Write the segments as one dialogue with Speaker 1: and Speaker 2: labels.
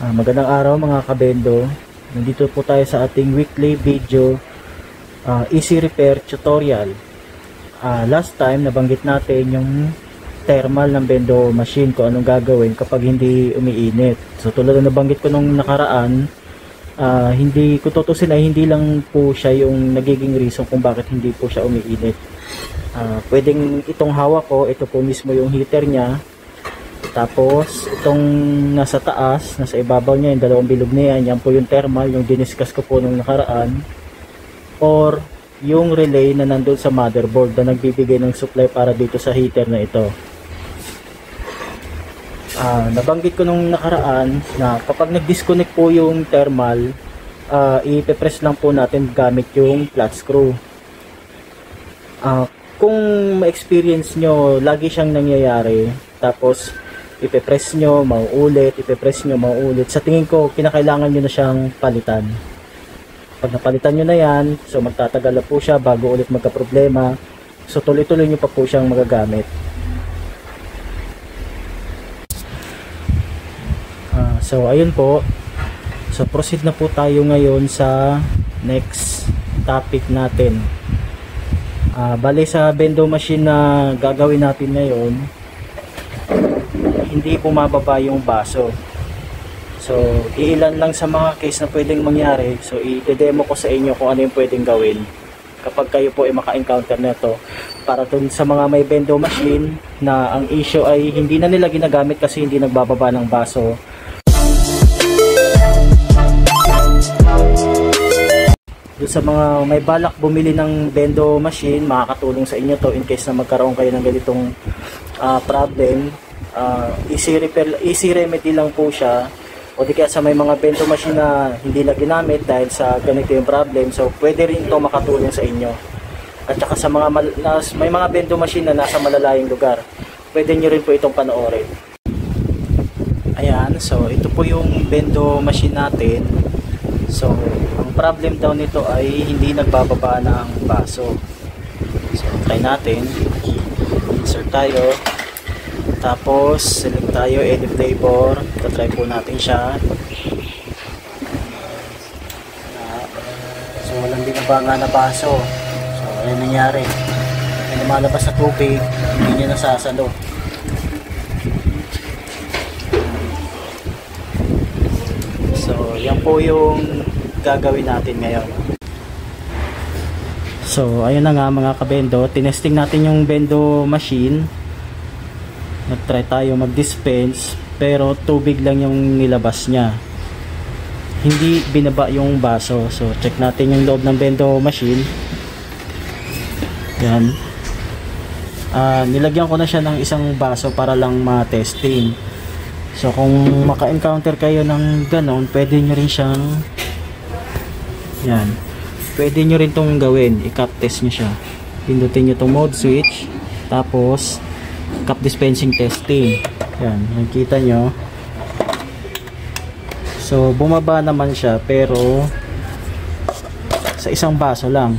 Speaker 1: Magandang araw mga kabendo. Nandito po tayo sa ating weekly video easy repair tutorial. Last time nabanggit natin yung thermal ng bendo machine, kung anong gagawin kapag hindi umiinit. So tulad na nabanggit ko nung nakaraan, hindi ko tutusin ay hindi lang po siya yung nagiging reason kung bakit hindi po siya umiinit. Pwedeng itong hawak ko, ito po mismo yung heater niya. Tapos itong nasa taas, nasa ibabaw niya, yung dalawang bilog na yan po yung thermal, yung diniscuss ko po nung nakaraan. Or yung relay na nandun sa motherboard na nagbibigay ng supply para dito sa heater na ito. Nabanggit ko nung nakaraan na kapag nag-disconnect po yung thermal, ipe-press lang po natin gamit yung flat screw. Kung ma-experience nyo, lagi siyang nangyayari, tapos ipe-press nyo, mauulit, ipe-press nyo, mauulit, sa tingin ko, kinakailangan nyo na siyang palitan. Pag napalitan nyo na yan, so magtatagal na po siya bago ulit magka-problema. So tuloy-tuloy nyo pa po siyang magagamit. So ayun po. So proceed na po tayo ngayon sa next topic natin. Bale sa bendo machine na gagawin natin ngayon, hindi bumababa yung baso. So iilan lang sa mga case na pwedeng mangyari. So i-demo ko sa inyo kung ano yung pwedeng gawin kapag kayo po ay maka-encounter na ito, para dun sa mga may bendo machine na ang issue ay hindi na nila ginagamit kasi hindi nagbababa ng baso. Doon sa mga may balak bumili ng bendo machine, makakatulong sa inyo to in case na magkaroon kayo ng ganitong problem. Easy remedy lang po siya. O di kaya sa may mga bendo machine na hindi na ginamit dahil sa ganito yung problem, so pwede rin to makatulong sa inyo. At saka sa mga may mga bendo machine na nasa malalayong lugar, pwede nyo rin po itong panoorin. Ayan, so ito po yung bendo machine natin. So ang problem daw nito ay hindi nagbababa ng baso. So try natin. Insert tayo. Tapos select tayo edit flavor. Try po natin siya. So walang binaba nga na baso. So ano nangyari? May lumalabas sa tubig, hindi niya nasasalo. So yan po yung gagawin natin ngayon. So ayun na nga mga kabendo, tinesting natin yung bendo machine. Nag-try tayo mag-dispense pero tubig lang yung nilabas niya, hindi binaba yung baso. So check natin yung loob ng bendo machine. Yan, nilagyan ko na siya ng isang baso para lang ma-testing. So kung maka-encounter kayo ng ganon, pwede nyo rin siyang yan, pwede nyo rin itong gawin, i-cap test nyo siya. Pindutin nyo itong mode switch, tapos cap dispensing testing. Yan, nakikita nyo. So bumaba naman siya pero sa isang baso lang.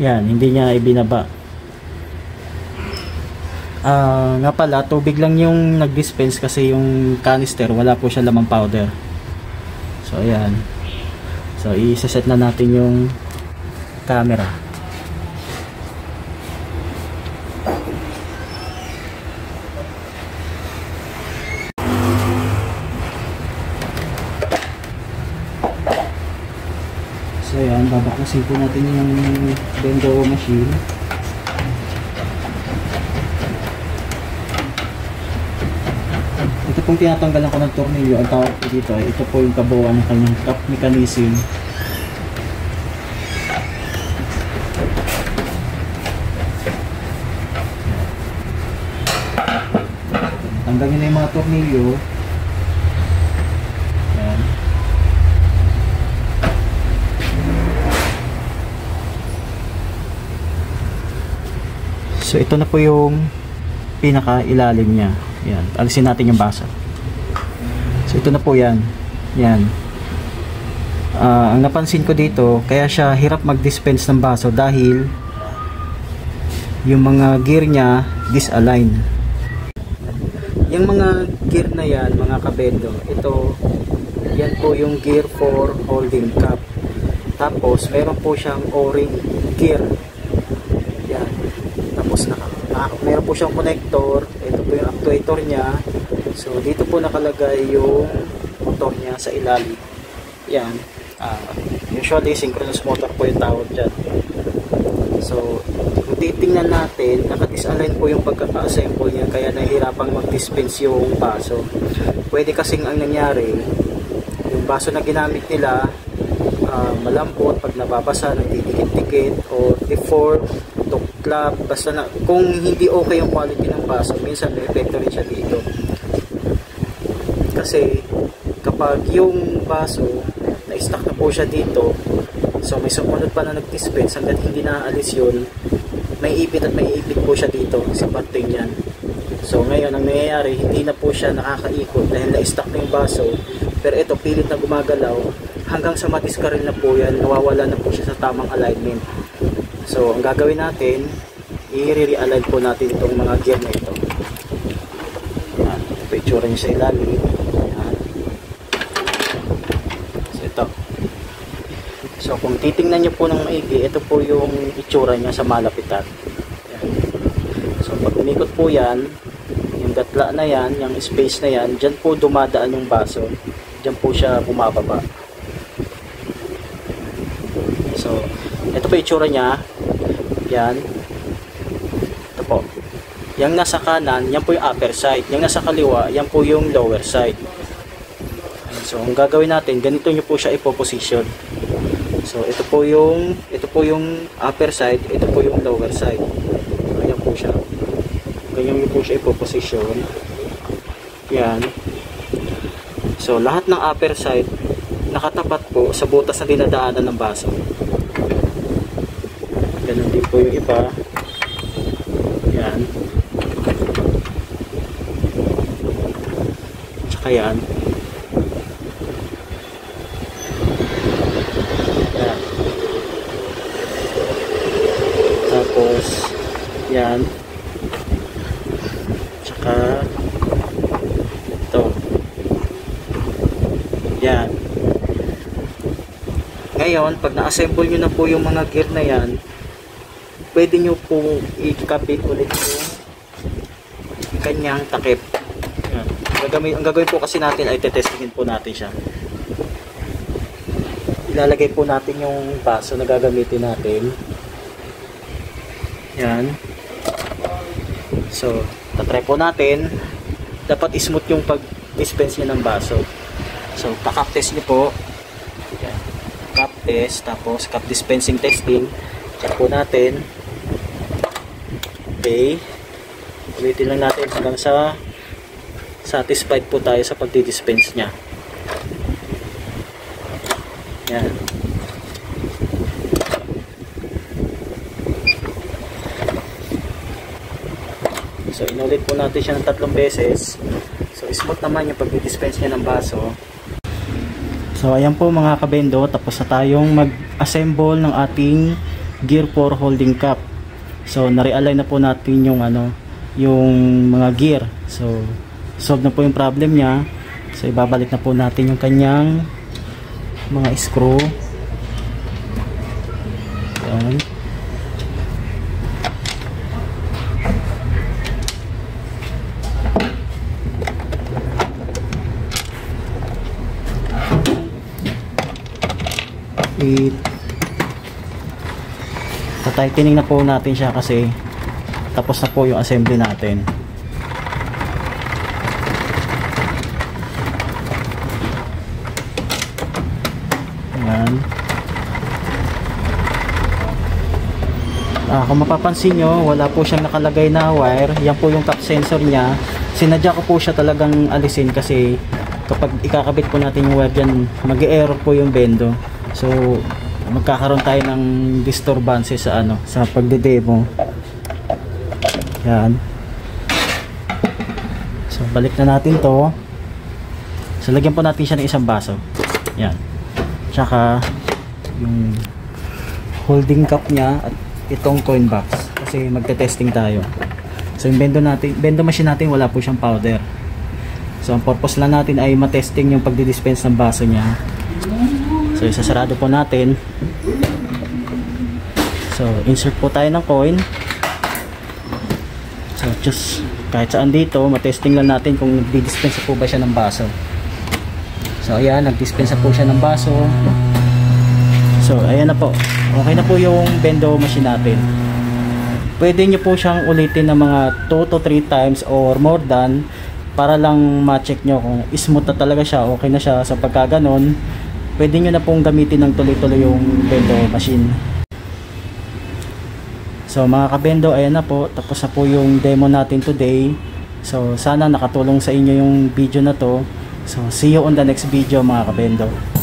Speaker 1: Yan, hindi niya ibinaba. Nga pala, tubig lang yung nag-dispense kasi yung canister wala po siya lamang powder. So ayan. So i-set na natin yung camera. So ayan, babaklasin po natin yung bendo machine. Ito pong tinatanggalan ko ng tornilyo, ang tawag po dito ay ito po yung kabuuan ng kanyang cap mechanism. Tanggalin na yung mga tornilyo. Yan. So ito na po yung pinaka ilalim niya. Yan, alisin natin yung baso. So ito na po yan. Yan. Ang napansin ko dito, kaya siya hirap mag-dispense ng baso dahil yung mga gear niya disalign. yung mga gear na yan, mga kabendo, yan po yung gear for holding cup. Tapos meron po siyang o-ring gear. Yan. Tapos meron po siyang connector. Ito po yung actuator niya. So dito po nakalagay yung motor niya sa ilalim. Yan. Usually synchronous motor po yung tawag dyan. So kung titingnan natin, naka-disalign po yung pagkaka-assemble niya, kaya nahihirapang mag-dispense yung baso. Pwede kasing ang nangyari, yung baso na ginamit nila malambot, pag nababasa nagdidikit-dikit or deform, tuklap, basta na, kung hindi okay yung quality ng baso, minsan may epekto rin siya dito. Kasi kapag yung baso na-stuck na po siya dito, so may sumunod pa na nag-dispense, hanggang hindi naaalis yun, may ipit at may ipit po siya dito sa parting yan. So ngayon ang nangyayari, hindi na po siya nakakaikot dahil na-stuck na yung baso, pero ito pilit na gumagalaw hanggang sa madiskaril na po yan, nawawala na po siya sa tamang alignment. So ang gagawin natin, i-re-realign po natin itong mga gear na ito. Yan, ito itsura niya sa ilalim. Yan. So ito. So kung titingnan nyo po ng maigi, ito po yung itsura niya sa malapitan. Yan. So pag umikot po yan, yung gatla na yan, yung space na yan, dyan po dumadaan yung baso, dyan po siya bumababa. So ito po yung itsura niya. Yan. Ito po. Yung nasa kanan, yan po yung upper side. Yung nasa kaliwa, yan po yung lower side. So ang gagawin natin, ganito nyo po siya ipoposition. So ito po yung upper side, ito po yung lower side. Ganyan po siya. Ganyan nyo po siya ipoposition. Yan. So lahat ng upper side nakatapat po sa butas na dinadaanan ng baso. Ganun din po yung iba. Yan. Tsaka yan. Yan. Tapos yan. Tsaka ito. Yan. Ngayon, pag na-assemble nyo na po yung mga gear na yan, pwede nyo pong ikabit ulit yung kanyang takip. Yan. Ang gagawin po kasi natin ay tetestingin po natin siya. Ilalagay po natin yung baso na gagamitin natin. Yan. So, tatry po natin. Dapat smooth yung pag-dispense niya ng baso. So, pa-cup test nyo po. Yan. Cup test, tapos cup dispensing testing. Check po natin. Okay. Ulitin lang natin hanggang sa satisfied po tayo sa pagdi-dispense niya. Yan. So, inulit po natin siya ng 3 beses. So, smooth naman yung pagdi-dispense niya ng baso. So ayan po mga kabendo, tapos na tayong mag-assemble ng ating gear for holding cup. So na-realign na po natin yung yung mga gear. So solve na po yung problem niya. So ibabalik na po natin yung kanyang mga screw. Ayan. Tightening na po natin siya kasi tapos na po yung assembly natin. Ayan. Kung mapapansin nyo, wala po siyang nakalagay na wire. Yan po yung cap sensor niya. Sinadya ko po siya talagang alisin kasi kapag ikakabit po natin yung wire dyan, mag-error po yung bendo. So magkakaroon tayo ng disturbance sa sa pagde-demo. Yan. So balik na natin to. So lagyan po natin siya ng isang baso. Yan. Tsaka yung holding cup niya at itong coin box kasi magte-testing tayo. So yung bendo machine natin wala po siyang powder. So ang purpose lang natin ay matesting yung pagdi-dispense ng baso niya. So isasarado po natin. So insert po tayo ng coin. So just kahit saan dito, matesting lang natin kung nagdi-dispense po ba siya ng baso. So ayan, nag-dispense po siya ng baso. So ayan na po. Okay na po yung bendo machine natin. Pwede nyo po siyang ulitin ng mga 2 to 3 times or more than, para lang ma-check nyo kung smooth na talaga siya, okay na siya. So pagka ganon, pwede nyo na pong gamitin ng tuloy-tuloy yung bendo machine. So mga kabendo, ayan na po, tapos na po yung demo natin today. So sana nakatulong sa inyo yung video na to. So see you on the next video mga kabendo.